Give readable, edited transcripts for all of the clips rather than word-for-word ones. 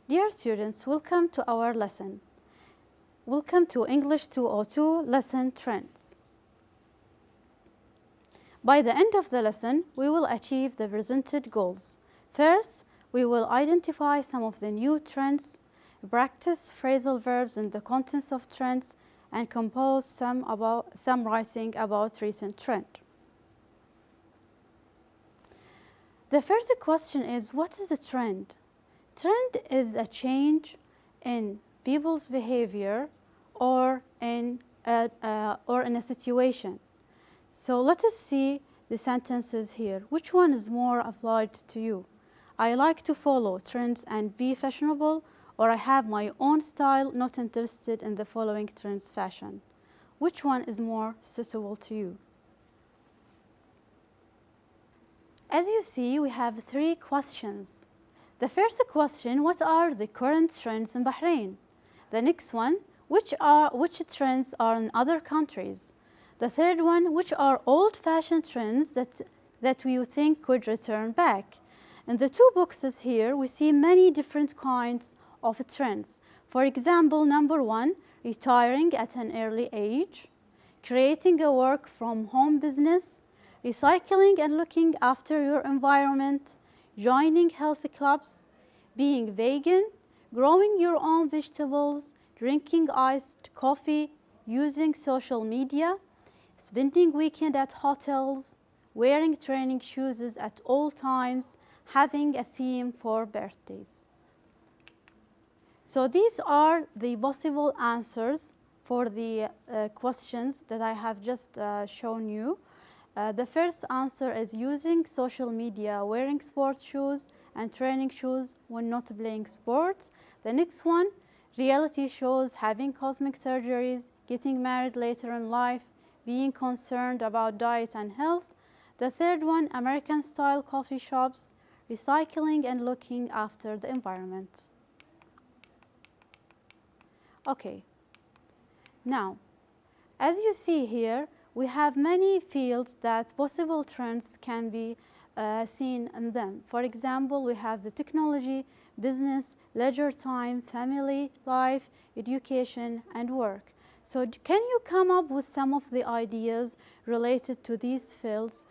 Dear students, welcome to our lesson. Welcome to English 202 Lesson Trends. By the end of the lesson, we will achieve the presented goals. First, we will identify some of the new trends, practice phrasal verbs in the contents of trends, and compose some writing about recent trend. The first question is, what is a trend? Trend is a change in people's behavior or in a situation. So let us see the sentences here. Which one is more applied to you? I like to follow trends and be fashionable, or I have my own style, not interested in the following trends fashion. Which one is more suitable to you? As you see, we have 3 questions. The first question, what are the current trends in Bahrain? The next one, which trends are in other countries? The third one, which are old-fashioned trends that you think could return back? In the 2 boxes here, we see many different kinds of trends. For example, number 1, retiring at an early age, creating a work-from-home business, recycling and looking after your environment, joining healthy clubs, being vegan, growing your own vegetables, drinking iced coffee, using social media, spending weekend at hotels, wearing training shoes at all times, having a theme for birthdays. So these are the possible answers for the questions that I have just shown you. The first answer is using social media, wearing sports shoes and training shoes when not playing sports. The next one, reality shows, having cosmetic surgeries, getting married later in life, being concerned about diet and health. The third one, American-style coffee shops, recycling and looking after the environment. Okay, now, as you see here, we have many fields that possible trends can be seen in them. For example, we have the technology, business, leisure time, family, life, education, and work. So can you come up with some of the ideas related to these fields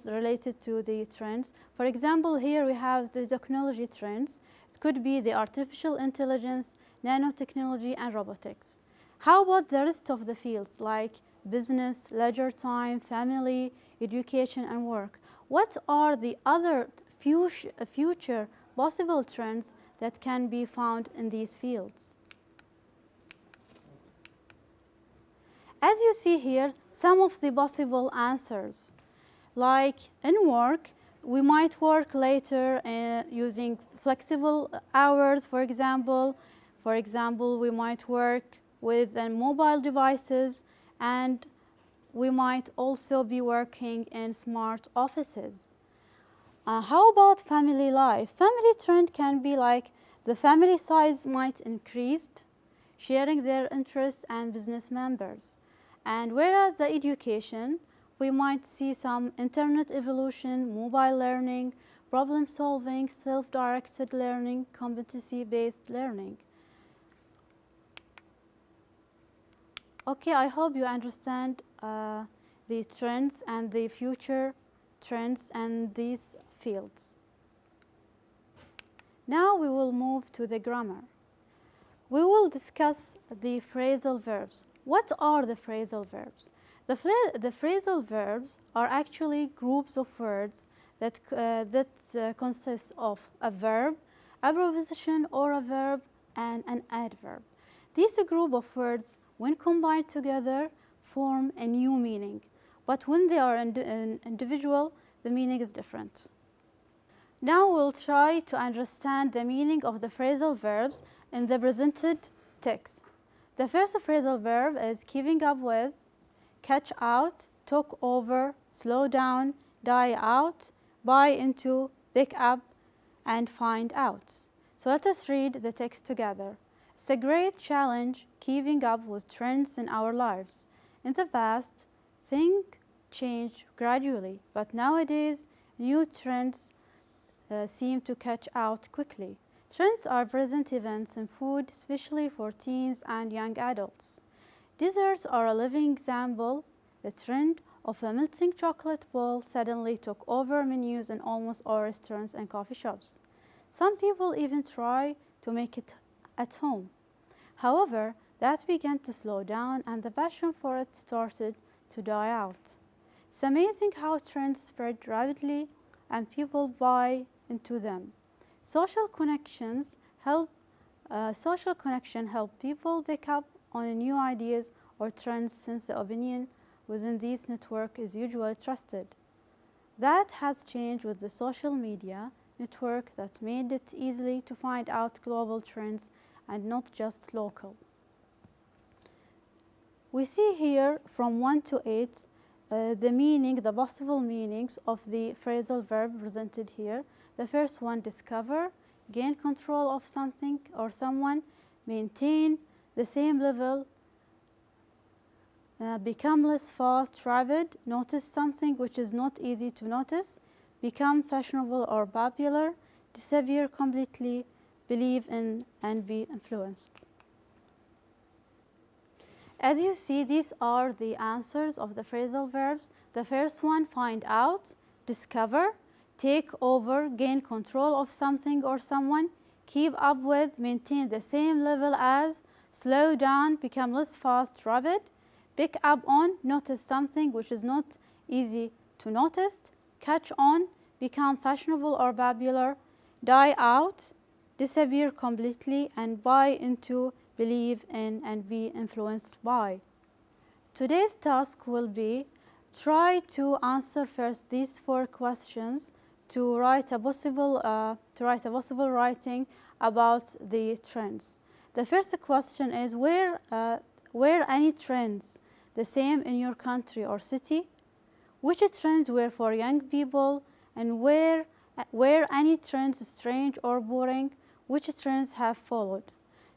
related to the trends? For example, here we have the technology trends. It could be the artificial intelligence, nanotechnology, and robotics. How about the rest of the fields like business, leisure time, family, education, and work? What are the other future possible trends that can be found in these fields? As you see here, some of the possible answers, like in work, we might work later using flexible hours, for example. For example, we might work with mobile devices, and we might also be working in smart offices. How about family life? Family trend can be like the family size might increase, sharing their interests and business members. And whereas the education, we might see some internet evolution, mobile learning, problem solving, self-directed learning, competency-based learning. Okay, I hope you understand the trends and the future trends and these fields. Now we will move to the grammar. We will discuss the phrasal verbs. What are the phrasal verbs? The phrasal verbs are actually groups of words that consist of a verb, a preposition or a verb, and an adverb. These group of words, when combined together, form a new meaning. But when they are individual, the meaning is different. Now we'll try to understand the meaning of the phrasal verbs in the presented text. The first phrasal verb is keeping up with, catch out, talk over, slow down, die out, buy into, pick up, and find out. So let us read the text together. It's a great challenge keeping up with trends in our lives. In the past, things changed gradually, but nowadays new trends seem to catch out quickly. Trends are present events in food, especially for teens and young adults. Desserts are a living example. The trend of a melting chocolate bowl suddenly took over menus in almost all restaurants and coffee shops. Some people even try to make it at home. However, that began to slow down and the passion for it started to die out. It's amazing how trends spread rapidly and people buy into them. Social connection help people pick up on new ideas or trends since the opinion within these networks is usually trusted. That has changed with the social media network that made it easy to find out global trends and not just local. We see here from 1 to 8 the possible meanings of the phrasal verb presented here. The first one, discover, gain control of something or someone, maintain the same level, become less fast, rapid, notice something which is not easy to notice, become fashionable or popular, disappear completely, believe in and be influenced. As you see, these are the answers of the phrasal verbs. The first one, find out, discover, take over, gain control of something or someone, keep up with, maintain the same level as, slow down, become less fast, rapid, pick up on, notice something which is not easy to notice, catch on, become fashionable or popular, die out, disappear completely, and buy into, believe in, and be influenced by. Today's task will be try to answer first these 4 questions to write a possible writing about the trends. The first question is were any trends the same in your country or city? Which trends were for young people, and were any trends strange or boring? Which trends have followed?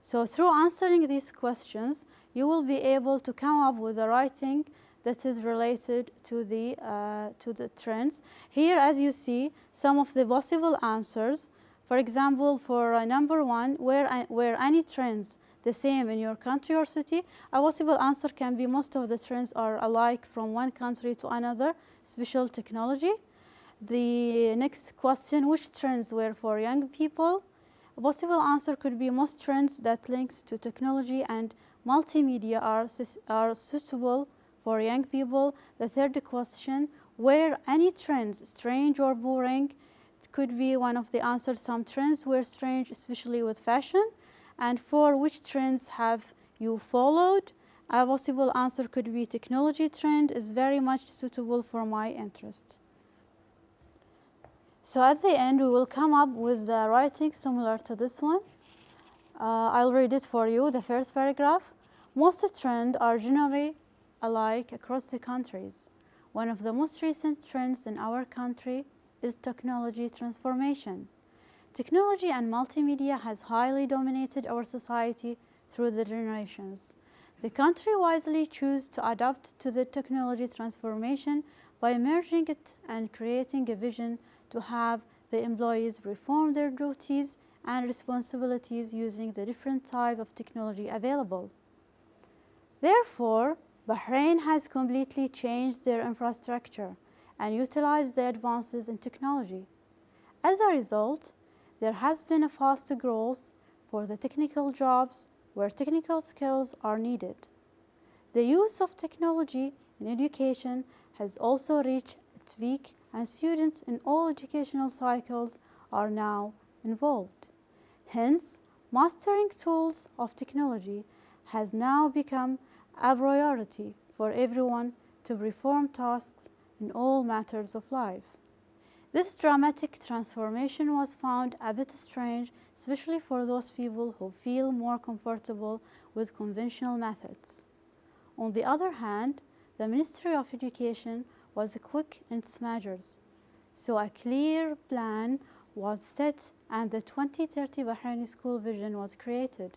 So through answering these questions, you will be able to come up with a writing that is related to the trends. Here, as you see, some of the possible answers. For example, for number 1, were any trends the same in your country or city? A possible answer can be most of the trends are alike from one country to another, special technology. The next question, which trends were for young people? A possible answer could be most trends that links to technology and multimedia are suitable for young people. The third question, were any trends strange or boring? It could be one of the answers. Some trends were strange, especially with fashion. And 4, which trends have you followed? A possible answer could be technology trend is very much suitable for my interest. So at the end, we will come up with the writing similar to this one. I'll read it for you. The first paragraph. Most trends are generally alike across the countries. One of the most recent trends in our country is technology transformation. Technology and multimedia has highly dominated our society through the generations. The country wisely chose to adapt to the technology transformation by merging it and creating a vision to have the employees perform their duties and responsibilities using the different type of technology available. Therefore, Bahrain has completely changed their infrastructure and utilized the advances in technology. As a result, there has been a fast growth for the technical jobs where technical skills are needed. The use of technology in education has also reached its peak, and students in all educational cycles are now involved. Hence, mastering tools of technology has now become a priority for everyone to perform tasks in all matters of life. This dramatic transformation was found a bit strange, especially for those people who feel more comfortable with conventional methods. On the other hand, the Ministry of Education was quick in its measures, so a clear plan was set and the 2030 Bahraini School Vision was created.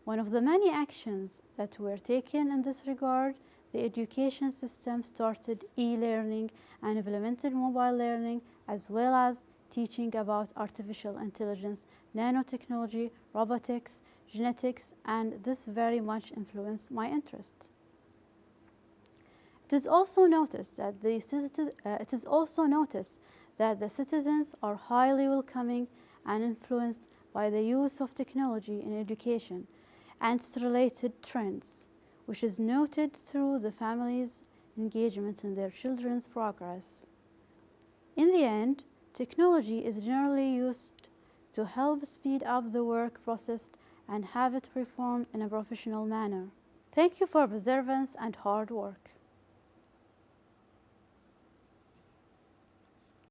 One of the many actions that were taken in this regard, the education system started e-learning and implemented mobile learning as well as teaching about artificial intelligence, nanotechnology, robotics, genetics, and this very much influenced my interest. It is also noticed that the citizens are highly welcoming and influenced by the use of technology in education and its related trends, which is noted through the families' engagement in their children's progress. In the end, technology is generally used to help speed up the work process and have it performed in a professional manner. Thank you for perseverance and hard work.